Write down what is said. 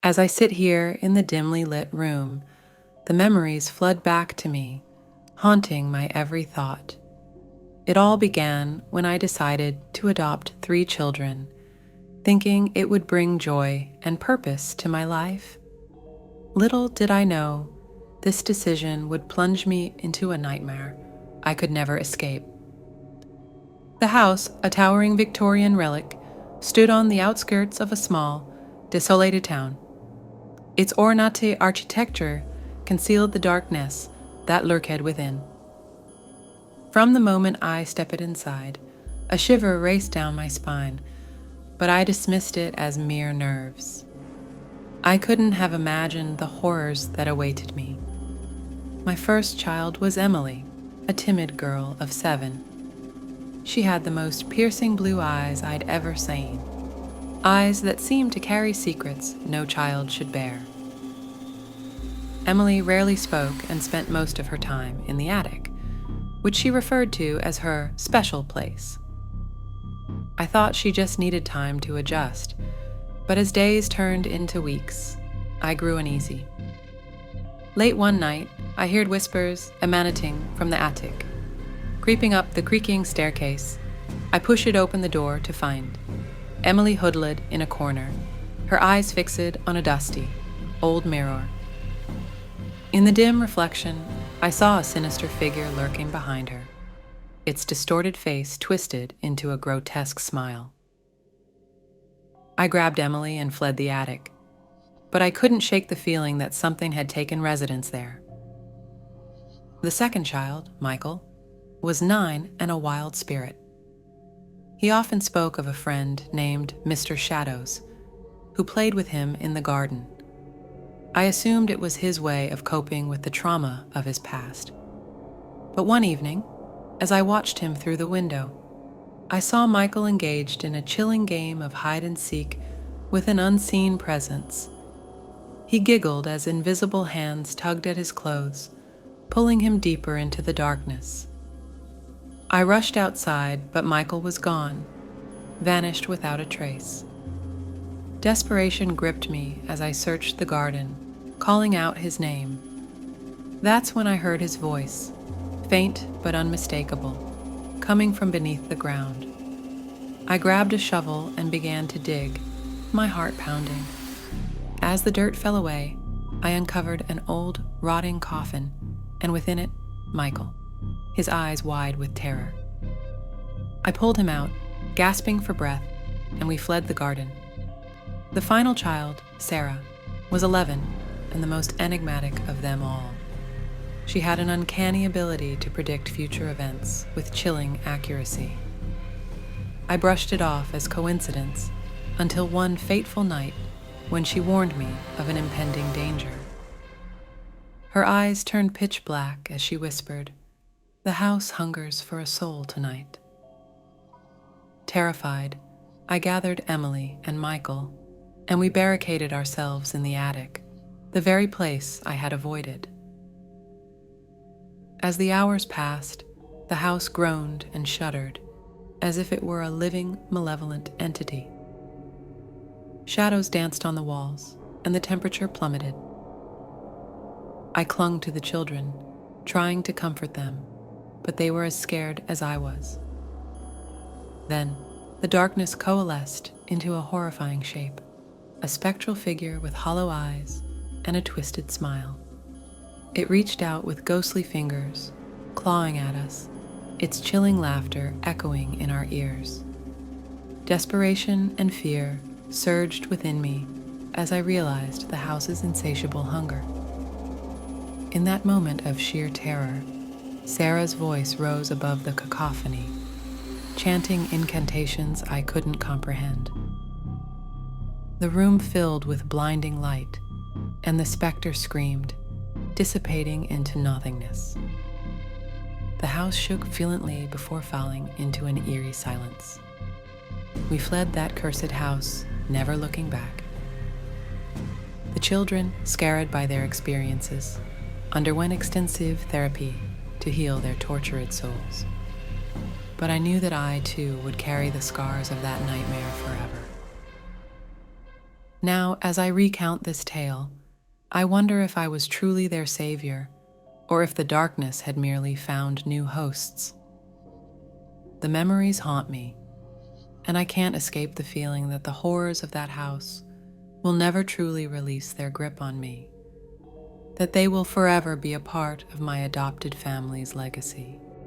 As I sit here in the dimly lit room, the memories flood back to me, haunting my every thought. It all began when I decided to adopt 3 children, thinking it would bring joy and purpose to my life. Little did I know, this decision would plunge me into a nightmare I could never escape. The house, a towering Victorian relic, stood on the outskirts of a small, desolated town. Its ornate architecture concealed the darkness that lurked within. From the moment I stepped inside, a shiver raced down my spine, but I dismissed it as mere nerves. I couldn't have imagined the horrors that awaited me. My first child was Emily, a timid girl of 7. She had the most piercing blue eyes I'd ever seen, eyes that seemed to carry secrets no child should bear. Emily rarely spoke and spent most of her time in the attic, which she referred to as her special place. I thought she just needed time to adjust, but as days turned into weeks, I grew uneasy. Late one night, I heard whispers emanating from the attic. Creeping up the creaking staircase, I pushed open the door to find Emily hoodled in a corner, her eyes fixed on a dusty, old mirror. In the dim reflection, I saw a sinister figure lurking behind her, its distorted face twisted into a grotesque smile. I grabbed Emily and fled the attic, but I couldn't shake the feeling that something had taken residence there. The second child, Michael, was 9 and a wild spirit. He often spoke of a friend named Mr. Shadows, who played with him in the garden. I assumed it was his way of coping with the trauma of his past. But one evening, as I watched him through the window, I saw Michael engaged in a chilling game of hide and seek with an unseen presence. He giggled as invisible hands tugged at his clothes, pulling him deeper into the darkness. I rushed outside, but Michael was gone, vanished without a trace. Desperation gripped me as I searched the garden, calling out his name. That's when I heard his voice, faint but unmistakable, coming from beneath the ground. I grabbed a shovel and began to dig, my heart pounding. As the dirt fell away, I uncovered an old, rotting coffin, and within it, Michael, his eyes wide with terror. I pulled him out, gasping for breath, and we fled the garden. The final child, Sarah, was 11 and the most enigmatic of them all. She had an uncanny ability to predict future events with chilling accuracy. I brushed it off as coincidence until one fateful night when she warned me of an impending danger. Her eyes turned pitch black as she whispered, "The house hungers for a soul tonight." Terrified, I gathered Emily and Michael, and we barricaded ourselves in the attic, the very place I had avoided. As the hours passed, the house groaned and shuddered, as if it were a living, malevolent entity. Shadows danced on the walls, and the temperature plummeted. I clung to the children, trying to comfort them, but they were as scared as I was. Then, the darkness coalesced into a horrifying shape, a spectral figure with hollow eyes and a twisted smile. It reached out with ghostly fingers, clawing at us, its chilling laughter echoing in our ears. Desperation and fear surged within me as I realized the house's insatiable hunger. In that moment of sheer terror, Sarah's voice rose above the cacophony, chanting incantations I couldn't comprehend. The room filled with blinding light, and the specter screamed, dissipating into nothingness. The house shook violently before falling into an eerie silence. We fled that cursed house, never looking back. The children, scared by their experiences, underwent extensive therapy to heal their tortured souls. But I knew that I, too, would carry the scars of that nightmare forever. Now, as I recount this tale, I wonder if I was truly their savior, or if the darkness had merely found new hosts. The memories haunt me, and I can't escape the feeling that the horrors of that house will never truly release their grip on me, that they will forever be a part of my adopted family's legacy.